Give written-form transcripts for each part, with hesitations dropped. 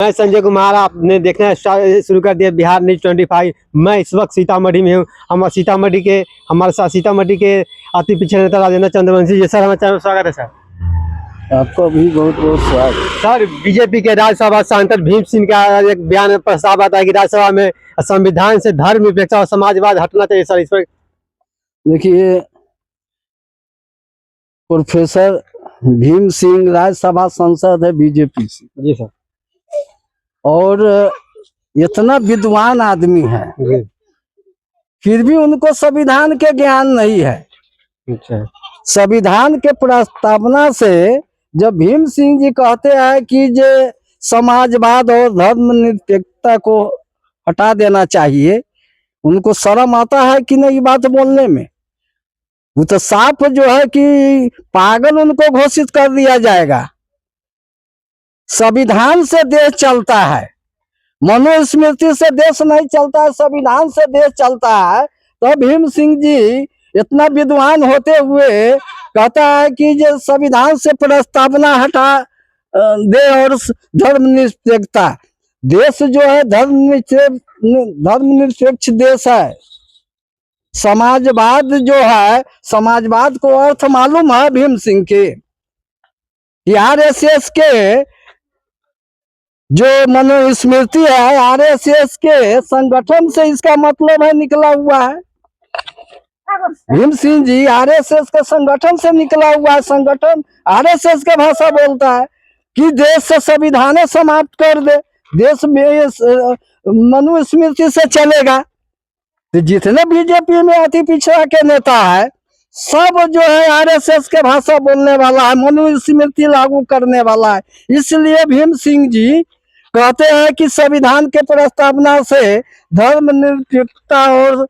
मैं संजय कुमार, आपने देखना शुरू कर दिया बिहार न्यूज 25। मैं इस वक्त सीतामढ़ी में हूँ। हमारे साथ सीतामढ़ी के अति पिछड़े नेता राजेंद्र चंद्रवंशी जी। सर, हमारे चैनल में स्वागत है सर। आपको भी बहुत बहुत स्वागत। सर, बीजेपी के राज्यसभा सांसद भीम सिंह का एक बयान प्रस्ताव आता है कि राज्यसभा में संविधान से धर्म निरपेक्षता और समाजवाद हटना चाहिए। सर, इस पर देखिए, प्रोफेसर भीम सिंह राज्यसभा सांसद है बीजेपी से। जी सर। और इतना विद्वान आदमी है, फिर भी उनको संविधान के ज्ञान नहीं है। अच्छा। संविधान के प्रस्तावना से जब भीम सिंह जी कहते हैं कि जो समाजवाद और धर्मनिरपेक्षता को हटा देना चाहिए, उनको शर्म आता है कि नहीं बात बोलने में? वो तो साफ जो है कि पागल उनको घोषित कर दिया जाएगा। संविधान से देश चलता है, मनुस्मृति से देश नहीं चलता है, संविधान से देश चलता है। तो भीम सिंह जी इतना विद्वान होते हुए कहता है कि जो संविधान से प्रस्तावना हटा दे और धर्मनिरपेक्षता, देश जो है धर्मनिरपेक्ष देश है। समाजवाद जो है, समाजवाद को अर्थ मालूम है भीम सिंह के? आरएसएस के जो मनुस्मृति है, आरएसएस के संगठन से इसका मतलब है निकला हुआ है। भीम सिंह जी आरएसएस के संगठन से निकला हुआ है। संगठन आरएसएस का भाषा बोलता है कि देश से संविधान समाप्त कर दे, देश में मनुस्मृति से चलेगा। तो जितने बीजेपी में अति पिछड़ा के नेता है, सब जो है आरएसएस के भाषा बोलने वाला है, मनुस्मृति लागू करने वाला है। इसलिए भीम सिंह जी कहते हैं कि संविधान के प्रस्तावना से धर्मनिरपेक्षता और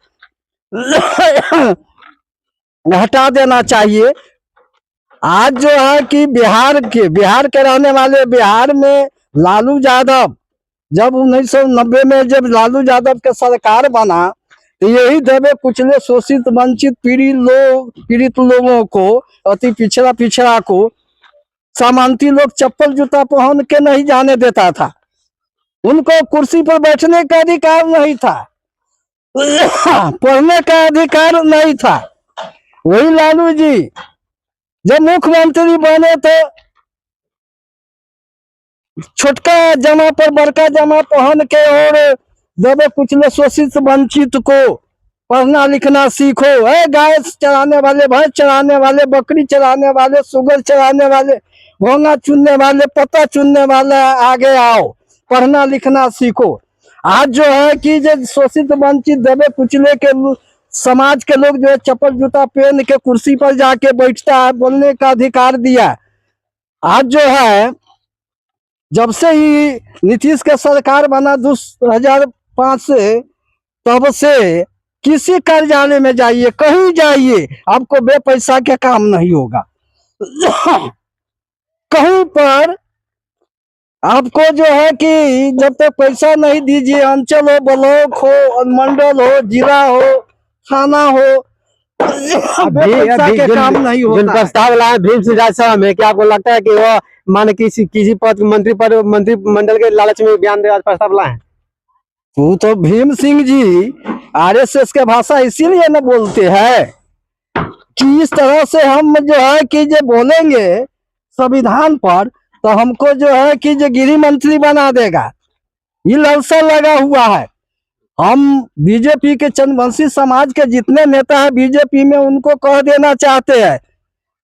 हटा देना चाहिए। आज जो है कि बिहार के रहने वाले, बिहार में लालू यादव जब 1990 में जब लालू यादव के सरकार बना, तो यही दबे कुचले शोषित वंचित पीड़ित लोगों को, अति पिछड़ा को सामंती लोग चप्पल जूता पहन के नहीं जाने देता था। उनको कुर्सी पर बैठने का अधिकार नहीं था, पढ़ने का अधिकार नहीं था। वही लालू जी जब मुख्यमंत्री बने तो छोटका जमा पर बड़का जमा पहन के और दबे कुचले शोषित वंचित को पढ़ना लिखना सीखो। गाय चराने वाले, भैंस चराने वाले, बकरी चराने वाले, सुगर चराने वाले, भोंगा चुनने वाले, पत्ता चुनने वाले, आगे आओ, पढ़ना लिखना सीखो। आज जो है कि जो शोषित वंचित दबे कुचले के समाज के लोग जो है चप्पल जूता पहन के कुर्सी पर जाके बैठता है, बोलने का अधिकार दिया। आज जो है जब से ही नीतीश का सरकार बना 2005 से, तब से किसी कार्यालय में जाइए, कहीं जाइए, आपको बेपैसा के काम नहीं होगा। कहीं पर आपको जो है कि जब तक पैसा नहीं दीजिए, अंचल हो, ब्लॉक हो, मंडल हो, जिला हो, थाना हो, पैसा के काम नहीं होता। प्रस्ताव लाए भीम सिंह राज्यसभा में, क्या आपको लगता है कि वो मान किसी पद मंत्रिमंडल के लालच में बयान प्रस्ताव लाए? वो तो भीम सिंह जी आरएसएस के भाषा इसीलिए न बोलते हैं कि इस तरह से हम जो है कि जो बोलेंगे संविधान पर, तो हमको जो है कि जो गृह मंत्री बना देगा। ये लालसा लगा हुआ है। हम बीजेपी के चंद्रवंशी समाज के जितने नेता हैं बीजेपी में, उनको कह देना चाहते हैं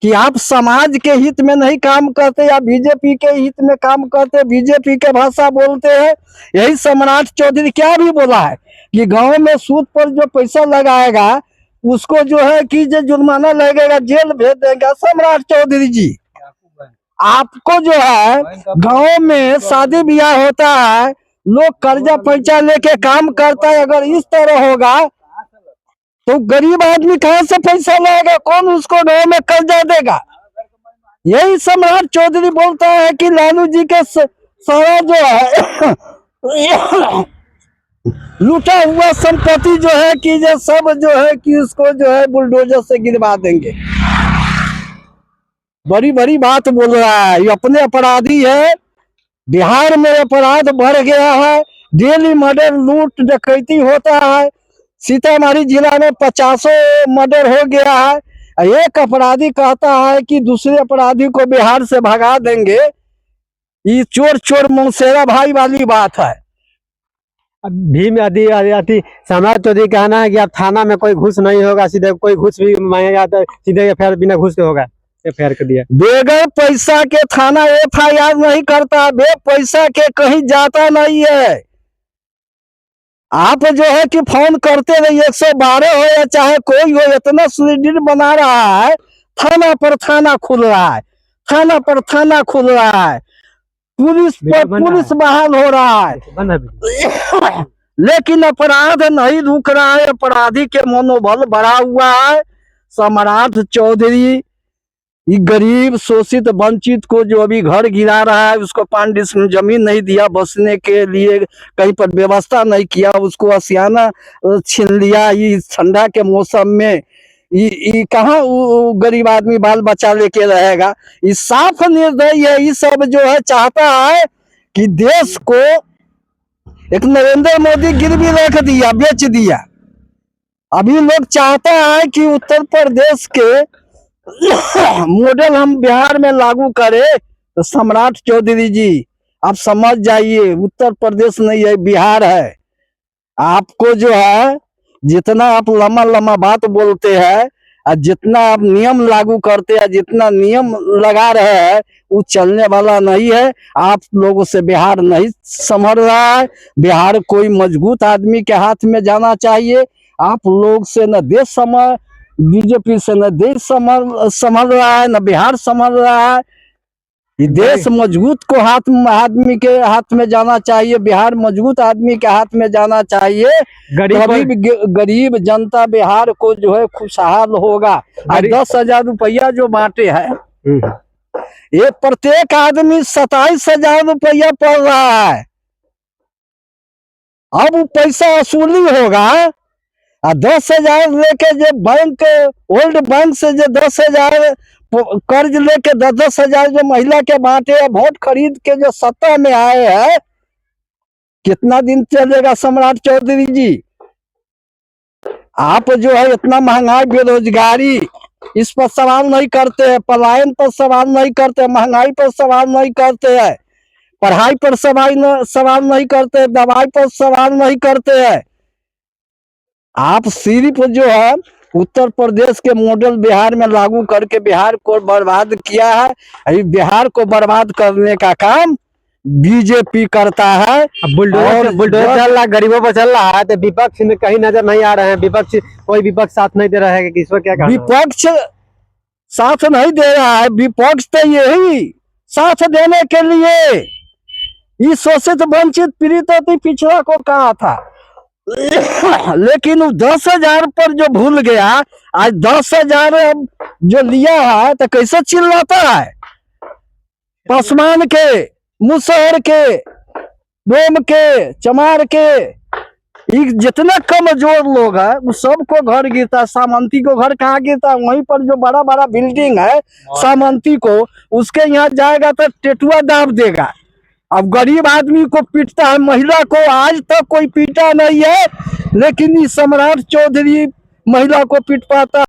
कि आप समाज के हित में नहीं काम करते या बीजेपी के हित में काम करते, बीजेपी के भाषा बोलते हैं। यही सम्राट चौधरी क्या भी बोला है कि गांव में सूद पर जो पैसा लगाएगा उसको जो है कि जो जुर्माना लगेगा, जेल भेज देगा। सम्राट चौधरी जी, आपको जो है गांव में शादी ब्याह होता है, लोग कर्जा पैसा लेके काम करता है, अगर इस तरह होगा तो गरीब आदमी कहाँ से पैसा लाएगा? कौन उसको गांव में कर्जा देगा? यही सम्राट चौधरी बोलता है कि लालू जी के सारा जो है लूटा हुआ संपत्ति जो है कि जो सब जो है कि उसको जो है बुलडोजर से गिरवा देंगे। बड़ी बड़ी बात बोल रहा है, ये अपने अपराधी है। बिहार में अपराध बढ़ गया है, डेली मर्डर लूट डकैती होता है। सीतामढ़ी जिला में 50 मर्डर हो गया है। एक अपराधी कहता है कि दूसरे अपराधी को बिहार से भगा देंगे। ये चोर चोर मौसेरा भाई वाली बात है। अब भीम आदि समाज चौधरी कहना है कि अब थाना में कोई घूस नहीं होगा, सीधे कोई घूस भी मांगेगा तो सीधे एफआईआर बिना घूस के होगा, एफआईआर कर दिया। बेगर पैसा के थाना एफआईआर नहीं करता, बे पैसा के कहीं जाता नहीं है। आप जो है कि फोन करते रहिए, 112 हो या चाहे कोई हो, इतना सुदृढ़ बना रहा है। थाना पर थाना खुल रहा है, थाना पर थाना खुल रहा है, पुलिस पर पुलिस बहाल हो रहा है, लेकिन अपराध नहीं रुक रहा है। अपराधी के मनोबल बढ़ा हुआ है। सम्राट चौधरी ये गरीब शोषित वंचित को जो अभी घर गिरा रहा है, उसको 5 डिसमिल जमीन नहीं दिया बसने के लिए, कहीं पर व्यवस्था नहीं किया, उसको आशियाना छीन लिया। ये ठंडा के मौसम में ये कहाँ गरीब आदमी बाल बच्चा लेके रहेगा। ये साफ निर्दयी है। ये सब जो है चाहता है कि देश को एक नरेंद्र मोदी गिरवी रख दिया, बेच दिया। अभी लोग चाहता है कि उत्तर प्रदेश के मॉडल हम बिहार में लागू करें। तो सम्राट चौधरी जी आप समझ जाइए, उत्तर प्रदेश नहीं है, बिहार है। आपको जो है जितना आप लम्बा लम्बा बात बोलते हैं और जितना आप नियम लागू करते हैं, जितना नियम लगा रहे हैं, वो चलने वाला नहीं है। आप लोगों से बिहार नहीं संभल रहा है। बिहार कोई मजबूत आदमी के हाथ में जाना चाहिए। आप लोग से न देश संभल, बीजेपी से न देश संभल रहा है, न बिहार संभल रहा है। ये देश मजबूत को आदमी के हाथ में जाना चाहिए, बिहार मजबूत आदमी के हाथ में जाना चाहिए। गरीब जनता बिहार को जो है खुशहाल होगा। 10,000 रुपया जो बांटे हैं, ये प्रत्येक आदमी 27,000 रुपया पड़ रहा है। अब पैसा वसूली होगा, 10,000 लेके जो बैंक ओल्ड बैंक से जो 10,000 कर्ज लेके 10,000 जो महिला के बांटे हैं, वोट खरीद के जो सत्ता में आए हैं, कितना दिन चलेगा सम्राट चौधरी जी? आप जो है इतना महंगाई, बेरोजगारी, इस पर सवाल नहीं करते हैं, पलायन पर सवाल नहीं करते, महंगाई पर सवाल नहीं करते हैं, पढ़ाई पर सवाल नहीं करते, दवाई पर सवाल नहीं करते हैं। आप सिर्फ जो है उत्तर प्रदेश के मॉडल बिहार में लागू करके बिहार को बर्बाद किया है। अभी बिहार को बर्बाद करने का काम बीजेपी करता है। बुलडोजर चल रहा, गरीबों पर चल रहा है, तो विपक्ष में कहीं नजर नहीं आ रहे हैं। कोई विपक्ष साथ नहीं दे रहा है कि इस पर क्या कहना? विपक्ष साथ नहीं दे रहा है, विपक्ष तो यही साथ देने के लिए इस शोषित वंचित पीड़ित अति पिछड़ा को कहा था, लेकिन 10,000 पर जो भूल गया, आज 10,000 अब जो लिया है तो कैसे चिल्लाता है। पसमान के, मुसहर के, डोम के, चमार के, जितना कमजोर लोग है वो सबको घर गिरता। सामंती को घर कहाँ गिरता? वहीं पर जो बड़ा बड़ा बिल्डिंग है सामंती को, उसके यहाँ जाएगा तो टेटुआ दाब देगा। अब गरीब आदमी को पीटता है, महिला को आज तक कोई पीटा नहीं है, लेकिन ये सम्राट चौधरी महिला को पीट पाता